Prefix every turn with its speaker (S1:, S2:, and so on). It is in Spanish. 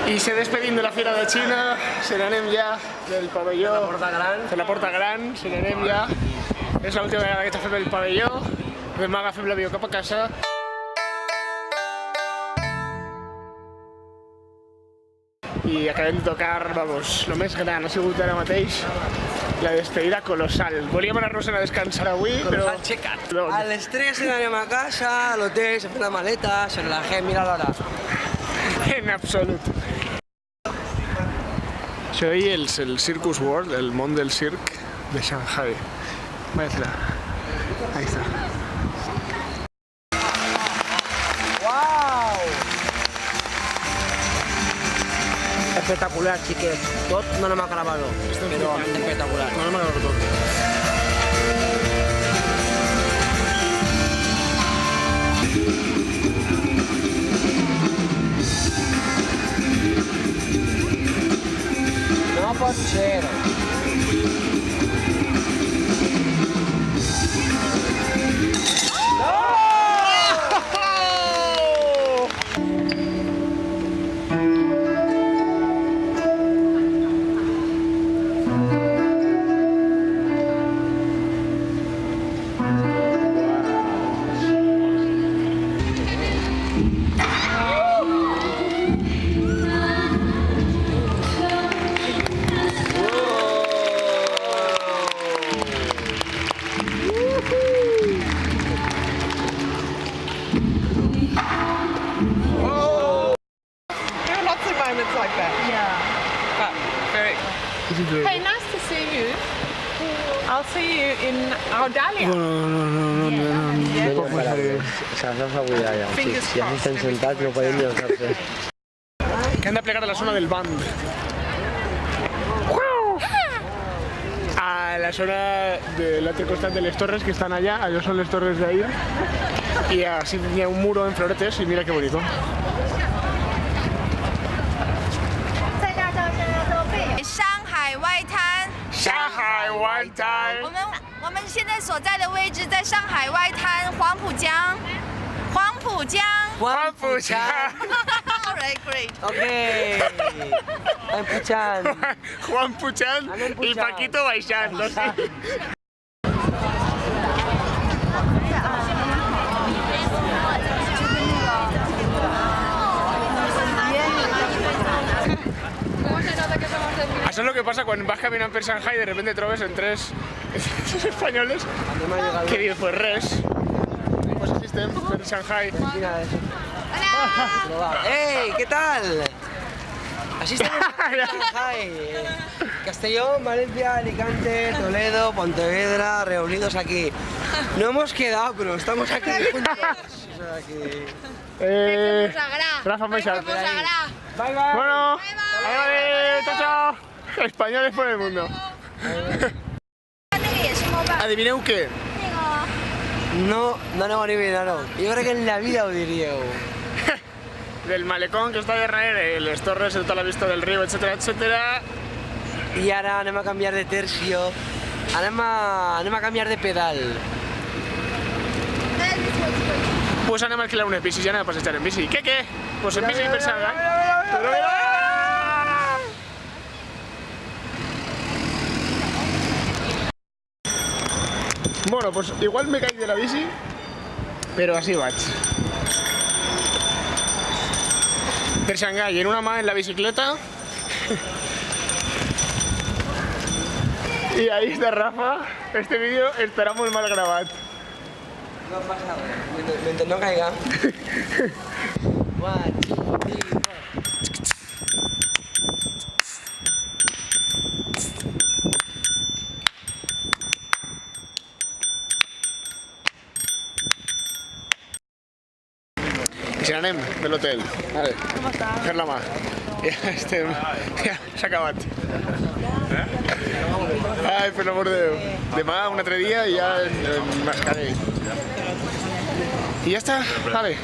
S1: I se despedint de la Fira de Xina, se n'anem ja del pavelló de la Porta Gran, se n'anem ja. És l'última vegada que fem el pavelló, demà agafem l'avió cap a casa. I acabem de tocar, vamos, lo més gran ha sigut ara mateix la despedida colossal. Volíem anar-nos a descansar avui, però...
S2: A les 3 anem a casa, a l'hotel, se fem la maleta, se relajem, mira l'hora.
S1: En absolut. Això és el Circus World, el món del circ de Shanghai. Váyatela. Ahí está.
S2: Wow! Espectacular, xiquets. Tot no anem a gravar-ho, però espectacular.
S1: No anem a gravar tot.
S2: No pot ser.
S3: Hey, nice to see you. I'll see you in Audalia.
S2: Si estem sentats no podem ni alçar-se.
S1: Que han de plegar a la zona del band. A la zona de l'altre costat de les torres que estan allà, allò són les torres d'ahir. I així hi ha un muro en floretes i mira que bonito.
S4: Shanghai 外滩。
S1: Shanghai 外滩。
S4: 我们现在所在的位置在上海外滩黄浦江。黄浦江。
S1: 黄浦江。
S4: Alright, great.
S2: Okay. Juan Puchan.
S1: Juan Puchan y Paquito baixando. Això és el que passa quan vas caminant per Shanghai i de repente trobes en tres espanyoles que dius, pues res, pues així estem per Shanghai.
S2: Ei, què tal? Així estem en Shanghai. Castellón, Valencia, Alicante, Toledo, Pontevedra, reunidos aquí. No hemos quedado, pero estamos aquí juntos.
S1: Rafa Mesa.
S2: Bye, bye.
S1: Bueno, adiós, chao, chao. Españoles por el mundo. Adivineu què?
S2: No aneu a adivinar-ho. Jo crec que en la vida ho diríeu.
S1: Del malecón que està darrere, les torres de tota la vista del riu, etcètera, etcètera.
S2: I ara anem a canviar de tercio. Anem a canviar de pedal.
S1: Pues anem a alquilar unes bicis i anem a passejar en bici. Què? Pues en bici per Shanghai. Bueno, pues igual me caí de la bici, pero así vaig. Per Shanghai, en una mà en la bicicleta. Y ahí está Rafa. Este vídeo estará muy mal grabado.
S2: No passa res, mentre no caiga. 1, 2, 3, 4.
S1: I se n'anem de l'hotel. Vale. Fer la mà. Ja estem... Ja s'ha acabat. Ai, per l'amor de Déu. Demà, un altre dia, i ja em mascaré. I ja està. Vale.